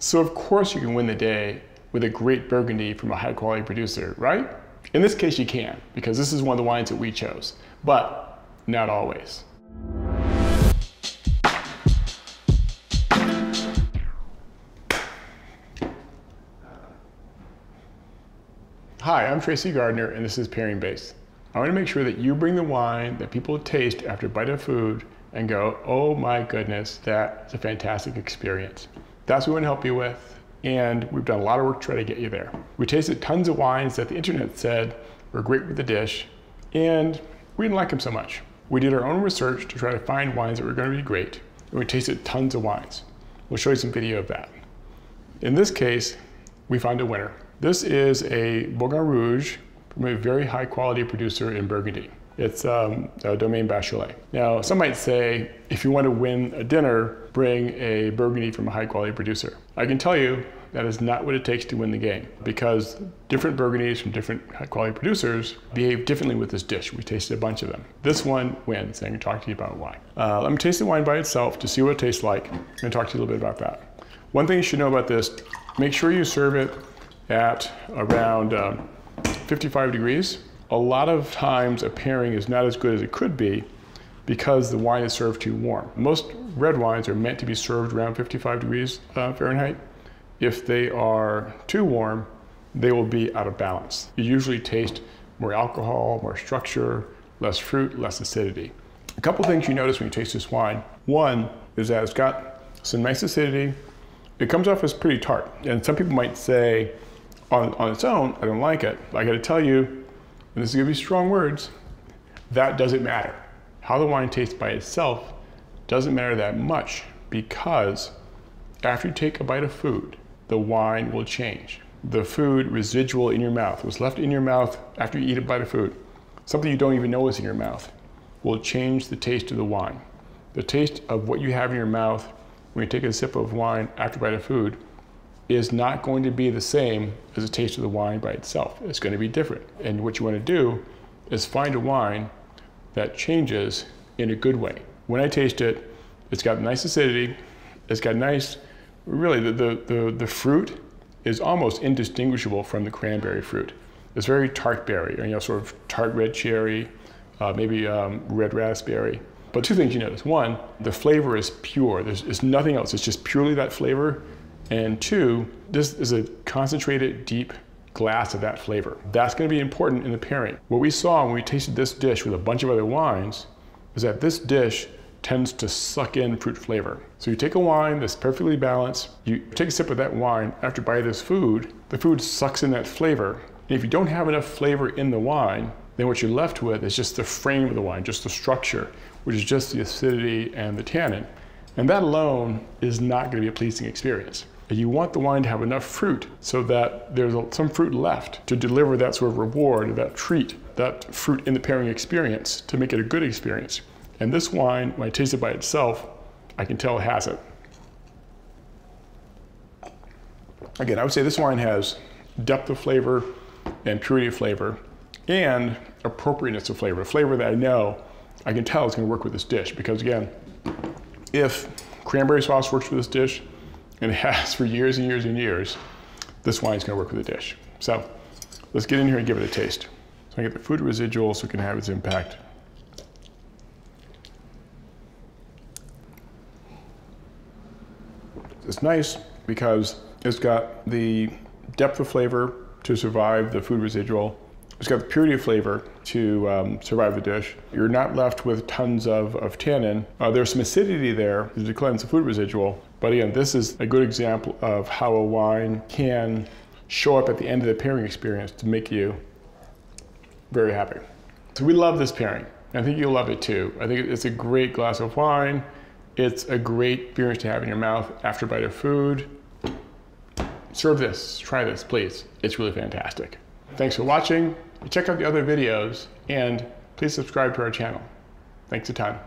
So of course you can win the day with a great Burgundy from a high quality producer, right? In this case you can, because this is one of the wines that we chose, but not always. Hi, I'm Tracy Gardner and this is Pairing Base. I want to make sure that you bring the wine that people taste after a bite of food and go, oh my goodness, that's a fantastic experience. That's what we want to help you with, and we've done a lot of work to try to get you there. We tasted tons of wines that the internet said were great with the dish, and we didn't like them so much. We did our own research to try to find wines that were going to be great, and we tasted tons of wines. We'll show you some video of that. In this case, we found a winner. This is a Bourgogne Rouge from a very high quality producer in Burgundy. It's Domaine Bachelet. Now, some might say, if you want to win a dinner, bring a Burgundy from a high quality producer. I can tell you that is not what it takes to win the game, because different Burgundies from different high quality producers behave differently with this dish. We tasted a bunch of them. This one wins, and I'm going to talk to you about why. Let me taste the wine by itself to see what it tastes like. I'm going to talk to you a little bit about that. One thing you should know about this, make sure you serve it at around 55 degrees. A lot of times a pairing is not as good as it could be because the wine is served too warm. Most red wines are meant to be served around 55 degrees Fahrenheit. If they are too warm, they will be out of balance. You usually taste more alcohol, more structure, less fruit, less acidity. A couple things you notice when you taste this wine. One is that it's got some nice acidity. It comes off as pretty tart. And some people might say, on its own, I don't like it. But I gotta tell you, and this is gonna be strong words, that doesn't matter. How the wine tastes by itself doesn't matter that much, because after you take a bite of food, the wine will change. The food residual in your mouth, what's left in your mouth after you eat a bite of food, something you don't even know is in your mouth, will change the taste of the wine. The taste of what you have in your mouth when you take a sip of wine after a bite of food is not going to be the same as the taste of the wine by itself. It's going to be different. And what you want to do is find a wine that changes in a good way. When I taste it, it's got nice acidity. It's got nice, really the fruit is almost indistinguishable from the cranberry fruit. It's very tart berry, or, sort of tart red cherry, maybe red raspberry. But two things you notice. One, the flavor is pure. There's nothing else. It's just purely that flavor. And two, this is a concentrated, deep glass of that flavor. That's going to be important in the pairing. What we saw when we tasted this dish with a bunch of other wines is that this dish tends to suck in fruit flavor. So you take a wine that's perfectly balanced, you take a sip of that wine after bite of this food, the food sucks in that flavor. And if you don't have enough flavor in the wine, then what you're left with is just the frame of the wine, just the structure, which is just the acidity and the tannin. And that alone is not going to be a pleasing experience. You want the wine to have enough fruit so that there's some fruit left to deliver that sort of reward, that treat, that fruit in the pairing experience to make it a good experience. And this wine, when I taste it by itself, I can tell it has it. Again, I would say this wine has depth of flavor and purity of flavor and appropriateness of flavor, a flavor that I know I can tell is going to work with this dish. Because again, if cranberry sauce works with this dish, and it has for years and years and years, this wine is going to work with the dish. So let's get in here and give it a taste. So I get the food residual so it can have its impact. It's nice because it's got the depth of flavor to survive the food residual. It's got the purity of flavor to survive the dish. You're not left with tons of tannin. There's some acidity there to cleanse the food residual. But again, this is a good example of how a wine can show up at the end of the pairing experience to make you very happy. So we love this pairing. I think you'll love it too. I think it's a great glass of wine. It's a great experience to have in your mouth after a bite of food. Serve this, try this, please. It's really fantastic. Thanks for watching. Check out the other videos and please subscribe to our channel. Thanks a ton.